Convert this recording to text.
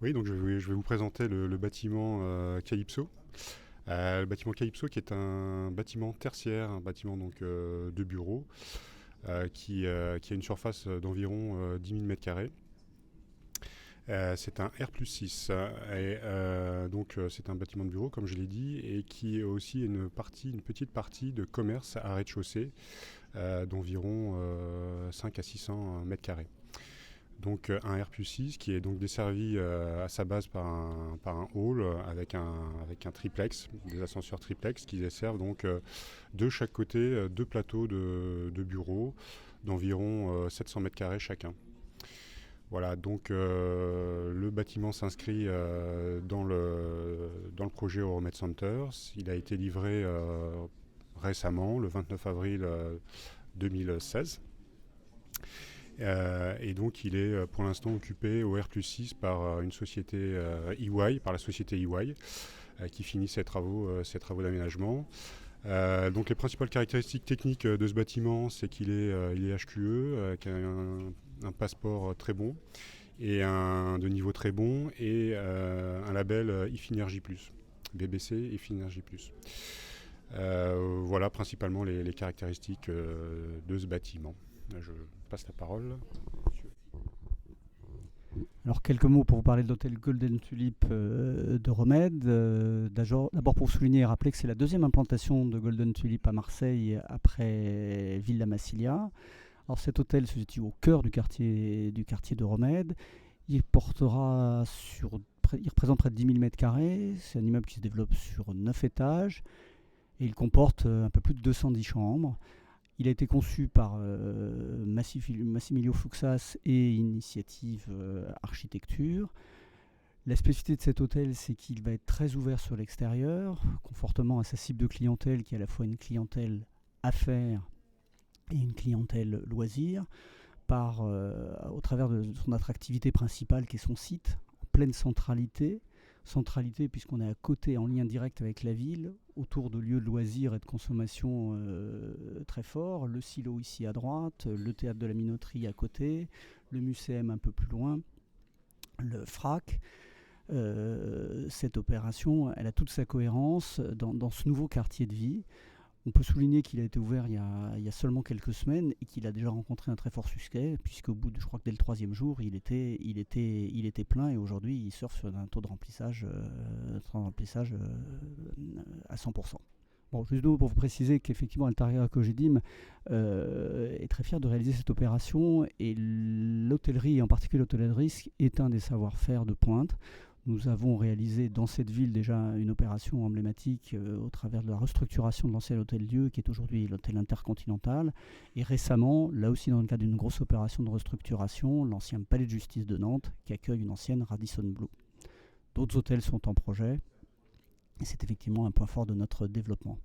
Oui, donc je vais vous présenter le bâtiment Calypso. Le bâtiment Calypso qui est un bâtiment tertiaire, un bâtiment donc, de bureaux qui a une surface d'environ 10 000 m². C'est un R+6 c'est un bâtiment de bureau comme je l'ai dit et qui est aussi une petite partie de commerce à rez-de-chaussée d'environ 5 à 600 m². Donc un R+6 qui est donc desservi à sa base par un hall avec un triplex, des ascenseurs triplex qui desservent donc de chaque côté deux plateaux de bureaux d'environ 700 m² chacun. Voilà, donc le bâtiment s'inscrit dans le projet Euromed Center. Il a été livré récemment, le 29 avril 2016. Et donc il est pour l'instant occupé au R+6 par une société EY, par la société EY, qui finit ses travaux d'aménagement. Donc les principales caractéristiques techniques de ce bâtiment, c'est qu'il est HQE, avec un passeport très bon, et de niveau très bon, et un label IFINERGY+, BBC IFINERGY+. Voilà principalement les caractéristiques de ce bâtiment. Je passe la parole. Alors quelques mots pour vous parler de l'hôtel Golden Tulip de Romed. D'abord pour souligner et rappeler que c'est la deuxième implantation de Golden Tulip à Marseille après Villa Massilia. Alors cet hôtel se situe au cœur du quartier de Romed. Il représente près de 10 000 m². C'est un immeuble qui se développe sur 9 étages et il comporte un peu plus de 210 chambres. Il a été conçu par Massimilio Fuxas et Initiative Architecture. La spécificité de cet hôtel, c'est qu'il va être très ouvert sur l'extérieur, conformément à sa cible de clientèle qui est à la fois une clientèle affaires et une clientèle loisirs, au travers de son attractivité principale qui est son site, en pleine centralité puisqu'on est à côté, en lien direct avec la ville, autour de lieux de loisirs et de consommation très forts. Le silo ici à droite, le théâtre de la Minoterie à côté, le muséum un peu plus loin, le FRAC. Cette opération, elle a toute sa cohérence dans ce nouveau quartier de vie. On peut souligner qu'il a été ouvert il y a seulement quelques semaines et qu'il a déjà rencontré un très fort succès, puisqu'au bout je crois que dès le 3e jour, il était plein et aujourd'hui il surfe sur un taux de remplissage à 100%. Bon, juste pour vous préciser qu'effectivement Altaria Cogedim est très fier de réaliser cette opération et l'hôtellerie, en particulier l'hôtellerie de risque, est un des savoir-faire de pointe. Nous avons réalisé dans cette ville déjà une opération emblématique au travers de la restructuration de l'ancien hôtel-Dieu qui est aujourd'hui l'hôtel Intercontinental. Et récemment, là aussi dans le cadre d'une grosse opération de restructuration, l'ancien palais de justice de Nantes qui accueille une ancienne Radisson Blu. D'autres hôtels sont en projet et c'est effectivement un point fort de notre développement.